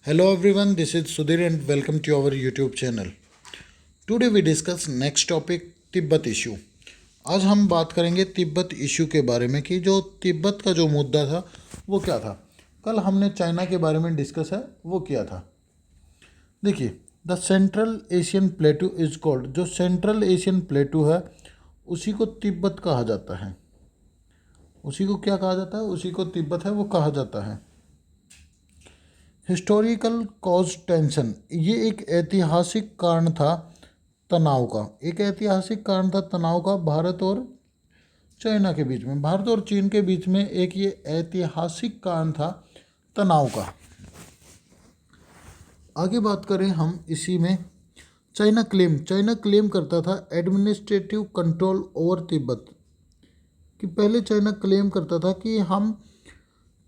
Hello everyone, this is Sudhir and welcome to our YouTube channel. Today we discuss next topic Tibet issue. आज हम बात करेंगे Tibet issue के बारे में कि जो तिब्बत का जो मुद्दा था वो क्या था. कल हमने चाइना के बारे में डिस्कस है वो किया था. देखिए, the central Asian प्लेटू is called, जो सेंट्रल एशियन प्लेटू है उसी को तिब्बत कहा जाता है. उसी को क्या कहा जाता है? उसी को तिब्बत है वो कहा जाता है. हिस्टोरिकल कॉज टेंशन, ये एक ऐतिहासिक कारण था तनाव का. एक ऐतिहासिक कारण था तनाव का भारत और चाइना के बीच में, भारत और चीन के बीच में एक ये ऐतिहासिक कारण था तनाव का. आगे बात करें हम इसी में, चाइना क्लेम करता था एडमिनिस्ट्रेटिव कंट्रोल ओवर तिब्बत. कि पहले चाइना क्लेम करता था कि हम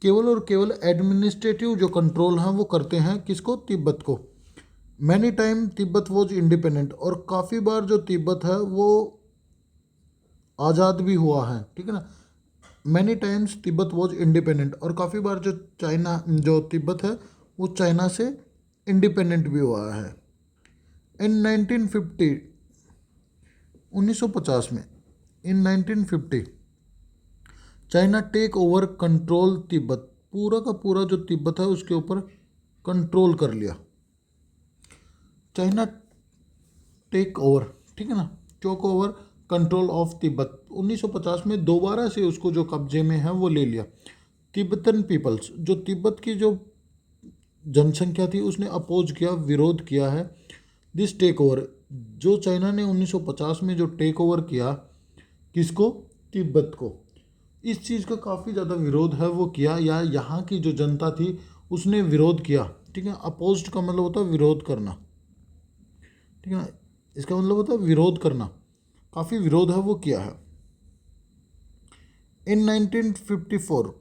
केवल और केवल एडमिनिस्ट्रेटिव जो कंट्रोल हैं वो करते हैं किसको? तिब्बत को. Many time Tibet was independent, और काफ़ी बार जो तिब्बत है वो आज़ाद भी हुआ है. ठीक है ना. Many times Tibet was independent, और काफ़ी बार जो तिब्बत है वो चाइना से इंडिपेंडेंट भी हुआ है. इन 1950, 1950 में, in 1950 China take over control Tibet, पूरा का पूरा जो तिब्बत है उसके ऊपर कंट्रोल कर लिया. चाइना टेक ओवर, ठीक है ना, take over control of Tibet. 1950 में दोबारा से उसको जो कब्जे में है वो ले लिया. तिब्बतन पीपल्स, जो तिब्बत की जो जनसंख्या थी उसने अपोज किया, विरोध किया है दिस टेक ओवर. जो चाइना ने 1950 में जो टेक ओवर किया किसको? तिब्बत को. इस चीज़ का काफ़ी ज़्यादा विरोध है वो किया, या यहाँ की जो जनता थी उसने विरोध किया. ठीक है. अपोज्ड का मतलब होता है विरोध करना. ठीक है ना. इसका मतलब होता है विरोध करना. काफ़ी विरोध है वो किया है. इन 1954,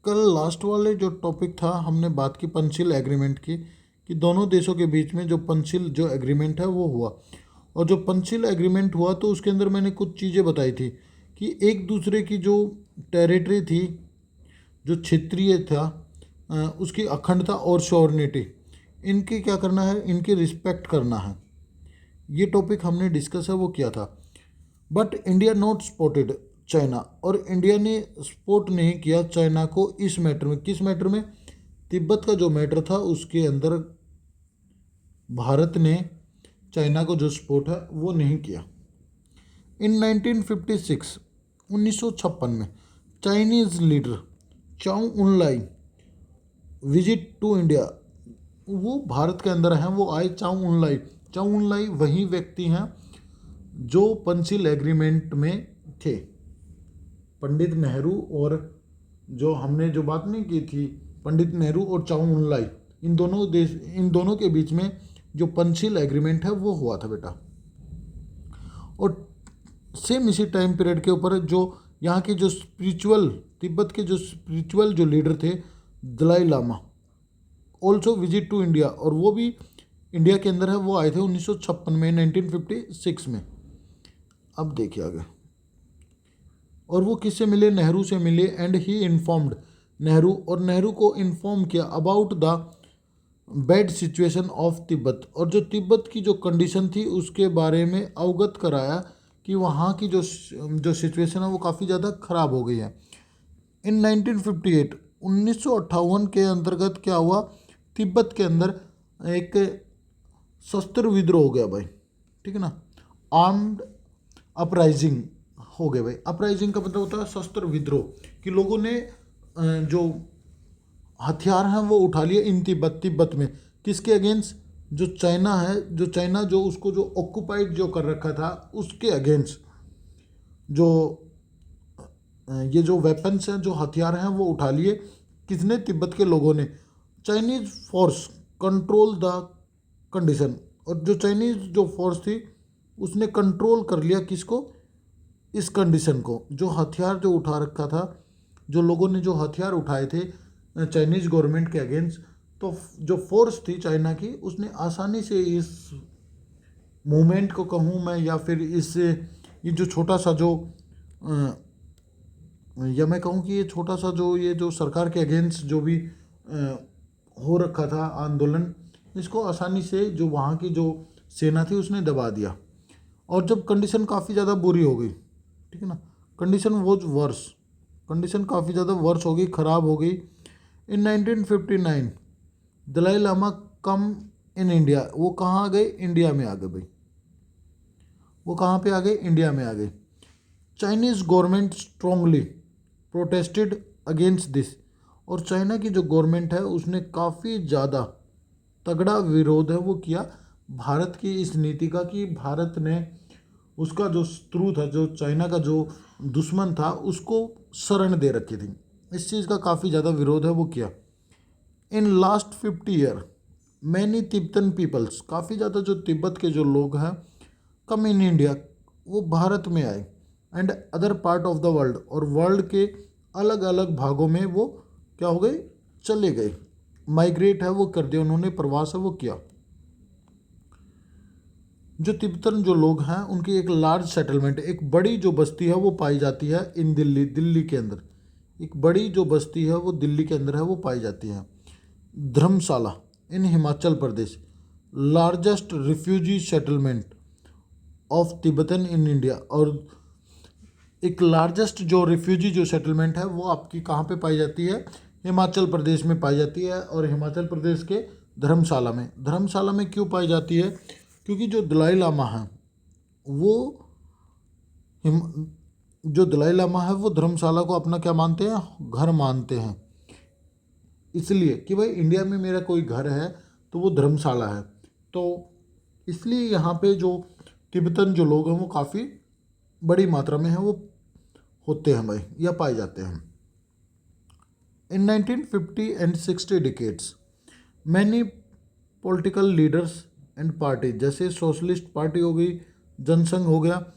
कल लास्ट वाले जो टॉपिक था हमने बात की पंचिल एग्रीमेंट की, कि दोनों देशों के बीच में जो पंचिल जो एग्रीमेंट है वो हुआ. और जो पंचिल एग्रीमेंट हुआ तो उसके अंदर मैंने कुछ चीज़ें बताई थी कि एक दूसरे की जो टेरिटरी थी, जो क्षेत्रीय था, उसकी अखंडता और सॉवरेनिटी, इनकी क्या करना है? इनकी रिस्पेक्ट करना है. ये टॉपिक हमने डिस्कस है वो किया था. But India not supported China, और इंडिया ने सपोर्ट नहीं किया चाइना को इस मैटर में. किस मैटर में? तिब्बत का जो मैटर था उसके अंदर भारत ने चाइना को जो सपोर्ट है वो नहीं किया. इन 1956, 1956 में चाइनीज़ लीडर चाउ उनलाई विजिट टू इंडिया, वो भारत के अंदर हैं, वो आए. चाउ उनलाई वही व्यक्ति हैं जो पंचिल एग्रीमेंट में थे. पंडित नेहरू, और जो हमने जो बात नहीं की थी, पंडित नेहरू और चाउ उनलाई, इन दोनों के बीच में जो पंचिल एग्रीमेंट है वो हुआ था बेटा. और सेम इसी टाइम पीरियड के ऊपर जो यहाँ के जो स्पिरिचुअल, तिब्बत के जो स्पिरिचुअल जो लीडर थे Dalai Lama also visit to India, और वो भी इंडिया के अंदर है वो आए थे 1956 में, 1956 में. अब देखिए आगे. और वो किससे मिले? नेहरू से मिले. एंड ही इन्फॉर्म्ड नेहरू, और नेहरू को इन्फॉर्म किया about the bad situation of Tibet, और जो तिब्बत की जो कंडीशन थी उसके बारे में अवगत कराया कि वहाँ की जो सिचुएशन है वो काफ़ी ज़्यादा ख़राब हो गई है. इन 1958, 1958 के अंतर्गत क्या हुआ? तिब्बत के अंदर एक शस्त्र विद्रोह हो गया भाई. ठीक है ना. आर्म्ड अपराइजिंग हो गए भाई. अपराइजिंग का मतलब होता है शस्त्र विद्रोह, कि लोगों ने जो हथियार हैं वो उठा लिए इन तिब्बत में. किसके अगेंस्ट? जो चाइना है, जो चाइना जो उसको जो ऑक्यूपाइड जो कर रखा था उसके अगेंस्ट जो ये जो वेपन्स हैं, जो हथियार हैं वो उठा लिए. किसने? तिब्बत के लोगों ने. Chinese force control the condition, और जो चाइनीज़ जो फोर्स थी उसने कंट्रोल कर लिया किसको? इस कंडीशन को. जो हथियार जो उठा रखा था, जो लोगों ने जो हथियार उठाए थे चाइनीज़ गवर्नमेंट के अगेंस्ट, तो जो फोर्स थी चाइना की उसने आसानी से इस मूवमेंट को कहूँ मैं, या फिर इस ये जो छोटा सा जो या मैं कहूँ कि ये छोटा सा जो ये जो सरकार के अगेंस्ट जो भी हो रखा था आंदोलन, इसको आसानी से जो वहाँ की जो सेना थी उसने दबा दिया। और जब कंडीशन काफ़ी ज़्यादा बुरी हो गई, ठीक है ना, कंडीशन वॉज वर्स, कंडीशन काफ़ी ज़्यादा वर्स हो गई, ख़राब हो गई। इन 1959 दलाई लामा कम इन इंडिया, वो कहाँ आ गए, इंडिया में आ गए भाई। वो कहाँ पे आ गए, इंडिया में आ गए। Chinese government strongly protested against this, और चाइना की जो गवर्नमेंट है उसने काफ़ी ज़्यादा तगड़ा विरोध है वो किया भारत की इस नीति का, कि भारत ने उसका जो शत्रु था, जो चाइना का जो दुश्मन था, उसको शरण दे रखी थी। इस चीज़ का काफ़ी ज़्यादा विरोध है वो किया। In last 50 year many Tibetan peoples, काफ़ी ज़्यादा जो तिब्बत के जो लोग हैं, कम इन इंडिया, वो भारत में आए, and other part of the world, और वर्ल्ड के अलग अलग भागों में वो क्या हो गए, चले गए, माइग्रेट है वो कर दिया उन्होंने, प्रवास है वो किया। जो तिब्बतन जो लोग हैं उनकी एक लार्ज सेटलमेंट, एक बड़ी जो बस्ती है वो पाई जाती है इन दिल्ली, दिल्ली के अंदर एक बड़ी जो बस्ती है वो दिल्ली के अंदर है वो पाई जाती है। Dharamshala in Himachal Pradesh, largest refugee settlement of Tibetan in India, और एक लार्जेस्ट जो रिफ्यूजी जो सेटलमेंट है वो आपकी कहाँ पे पाई जाती है, हिमाचल प्रदेश में पाई जाती है। और हिमाचल प्रदेश के धर्मशाला में, धर्मशाला में क्यों पाई जाती है, क्योंकि जो दलाई लामा है वो हिम जो दलाई लामा है वो धर्मशाला को अपना क्या मानते हैं, घर मानते हैं, इसलिए कि भाई इंडिया में मेरा कोई घर है तो वो धर्मशाला है। तो इसलिए यहाँ पे जो तिब्बतन जो लोग हैं वो काफ़ी बड़ी मात्रा में है वो होते हैं भाई, या पाए जाते हैं। इन 1950 and 60 decades many political leaders and party, जैसे सोशलिस्ट पार्टी हो गई, जनसंघ हो गया,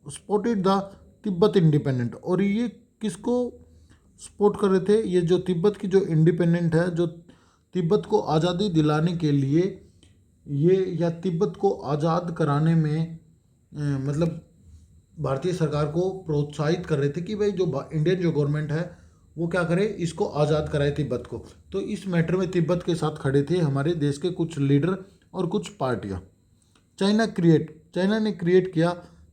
सपोर्टेड द तिब्बत इंडिपेंडेंट, और ये किसको सपोर्ट कर रहे थे, ये जो तिब्बत की जो इंडिपेंडेंट है, जो तिब्बत को आज़ादी दिलाने के लिए ये, या तिब्बत को आज़ाद कराने में मतलब भारतीय सरकार को प्रोत्साहित कर रहे थे कि भाई जो इंडियन जो गवर्नमेंट है वो क्या करे, इसको आज़ाद कराए तिब्बत को। तो इस मैटर में तिब्बत के साथ खड़े थे हमारे देश के कुछ लीडर और कुछ पार्टियाँ। चाइना ने क्रिएट किया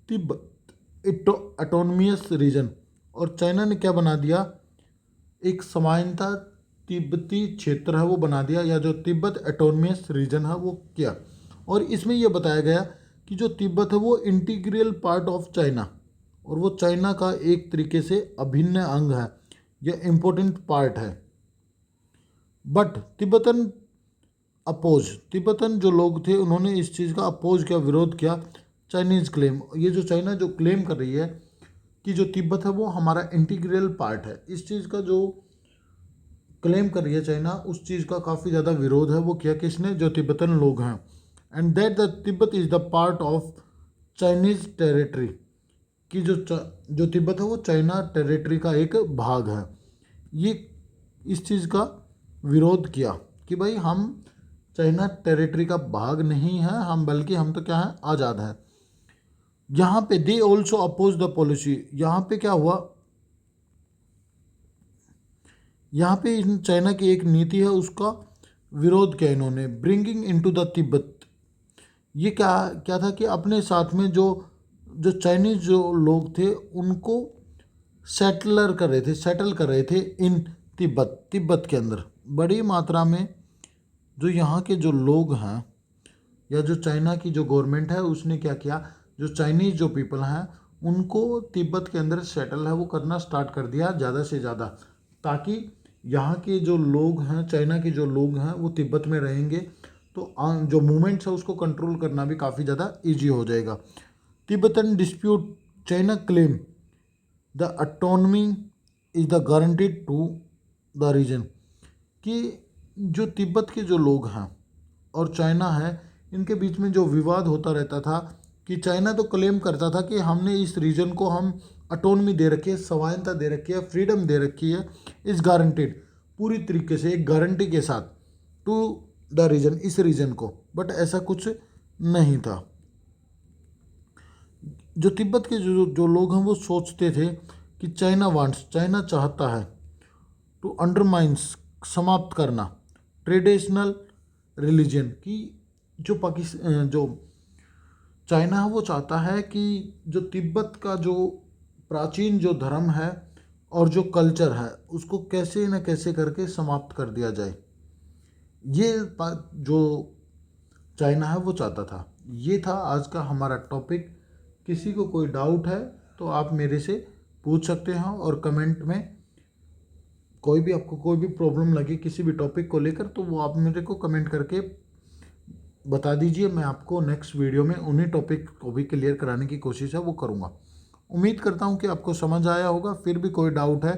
तिब्बत ऑटोनमियस रीजन, और चाइना ने क्या बना दिया, एक समानता तिब्बती क्षेत्र है वो बना दिया, या जो तिब्बत ऑटोनमियस रीजन है वो किया। और इसमें यह बताया गया कि जो तिब्बत है वो इंटीग्रल पार्ट ऑफ चाइना, और वो चाइना का एक तरीके से अभिन्न अंग है, यह इम्पोर्टेंट पार्ट है। बट तिब्बतन जो लोग थे उन्होंने इस चीज़ का अपोज किया, विरोध किया, चाइनीज़ क्लेम, ये जो चाइना जो क्लेम कर रही है कि जो तिब्बत है वो हमारा इंटीग्रल पार्ट है, इस चीज़ का जो क्लेम कर रही है चाइना, उस चीज़ का काफ़ी ज़्यादा विरोध है वो किया किसने, जो तिब्बतन लोग हैं। And that the Tibet is the part of Chinese territory, कि जो तिब्बत है वो चाइना टेरिटरी का एक भाग है। ये इस चीज़ का विरोध किया कि भाई हम चाइना टेरिटरी का भाग नहीं है हम, बल्कि हम तो क्या है, आज़ाद है। यहाँ पे they also oppose the policy, यहाँ पे क्या हुआ, यहाँ पे इन चाइना की एक नीति है उसका विरोध किया इन्होंने, ब्रिंगिंग इनटू द तिब्बत। ये क्या क्या था कि अपने साथ में जो जो चाइनीज जो लोग थे उनको सेटल कर रहे थे इन तिब्बत के अंदर बड़ी मात्रा में। जो यहाँ के जो लोग हैं, या जो चाइना की जो गवर्नमेंट है उसने क्या किया, जो चाइनीज़ जो पीपल हैं उनको तिब्बत के अंदर सेटल है वो करना स्टार्ट कर दिया ज़्यादा से ज़्यादा, ताकि यहाँ के जो लोग हैं, चाइना के जो लोग हैं वो तिब्बत में रहेंगे, तो जो मूवमेंट्स है उसको कंट्रोल करना भी काफ़ी ज़्यादा ईजी हो जाएगा। Tibetan dispute, China claim the autonomy is the guaranteed to the region, कि जो तिब्बत के जो लोग हैं और चाइना है इनके बीच में जो विवाद होता रहता था, कि चाइना तो क्लेम करता था कि हमने इस रीजन को हम ऑटोनमी दे रखी है, स्वायत्तता दे रखी है, फ्रीडम दे रखी है, इस गारंटेड पूरी तरीके से एक गारंटी के साथ टू द रीजन, इस रीजन को, बट ऐसा कुछ नहीं था। जो तिब्बत के जो लोग हैं वो सोचते थे कि चाइना चाहता है टू अंडरमाइंस समाप्त करना। ट्रेडिशनल रिलीजन की जो पाकिस्तान जो चाइना है वो चाहता है कि जो तिब्बत का जो प्राचीन जो धर्म है और जो कल्चर है उसको कैसे न कैसे करके समाप्त कर दिया जाए। ये जो चाइना है वो चाहता था। ये था आज का हमारा टॉपिक। किसी को कोई डाउट है तो आप मेरे से पूछ सकते हैं, और कमेंट में कोई भी आपको कोई भी प्रॉब्लम लगे किसी भी टॉपिक को लेकर तो वो आप मेरे को कमेंट करके बता दीजिए। मैं आपको नेक्स्ट वीडियो में उन्हीं टॉपिक को भी क्लियर कराने की कोशिश है वो करूँगा। उम्मीद करता हूँ कि आपको समझ आया होगा। फिर भी कोई डाउट है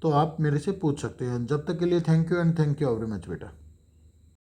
तो आप मेरे से पूछ सकते हैं। जब तक के लिए thank you and thank you very much बेटा।